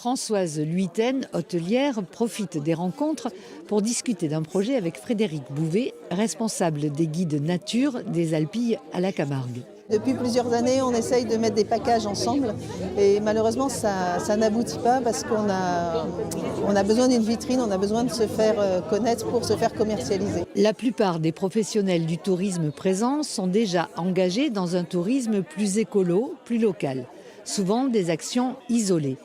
Françoise Lhuitaine, hôtelière, profite des rencontres pour discuter d'un projet avec Frédéric Bouvet, responsable des guides nature des Alpilles à la Camargue. Depuis plusieurs années, on essaye de mettre des packages ensemble et malheureusement, ça n'aboutit pas parce qu'on a besoin d'une vitrine, on a besoin de se faire connaître pour se faire commercialiser. La plupart des professionnels du tourisme présents sont déjà engagés dans un tourisme plus écolo, plus local, souvent des actions isolées.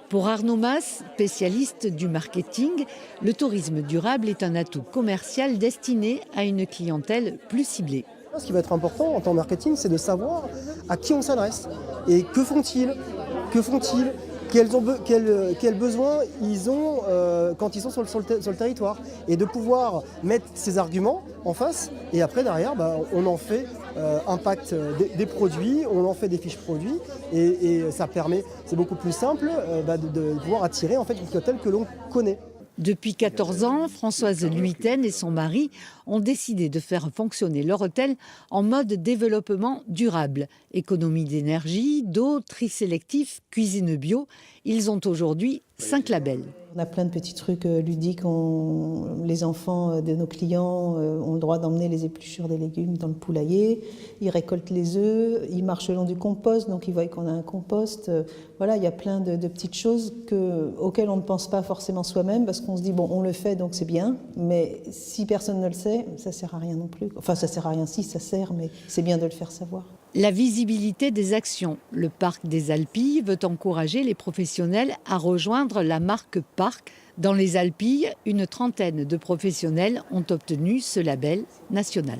Pour Arnaud Mas, spécialiste du marketing, le tourisme durable est un atout commercial destiné à une clientèle plus ciblée. Ce qui va être important en tant que marketing, c'est de savoir à qui on s'adresse et que font-ils, quels besoins ils ont quand ils sont sur le territoire. Et de pouvoir mettre ces arguments en face et après derrière, on en fait impact des produits, on en fait des fiches produits et ça permet, c'est beaucoup plus simple de pouvoir attirer en fait une clientèle que l'on connaît. Depuis 14 ans, Françoise Lhuitaine et son mari ont décidé de faire fonctionner leur hôtel en mode développement durable. Économie d'énergie, d'eau, tri sélectif, cuisine bio. Ils ont aujourd'hui 5 labels. On a plein de petits trucs ludiques. Les enfants de nos clients ont le droit d'emmener les épluchures des légumes dans le poulailler. Ils récoltent les œufs, ils marchent le long du compost, donc ils voient qu'on a un compost. Voilà, il y a plein de petites choses auxquelles on ne pense pas forcément soi-même parce qu'on se dit, bon, on le fait, donc c'est bien. Mais si personne ne le sait, ça ne sert à rien non plus. Enfin, ça ne sert à rien, si, ça sert, mais c'est bien de le faire savoir. La visibilité des actions. Le parc des Alpilles veut encourager les professionnels à rejoindre la marque Parc. Dans les Alpilles, une trentaine de professionnels ont obtenu ce label national.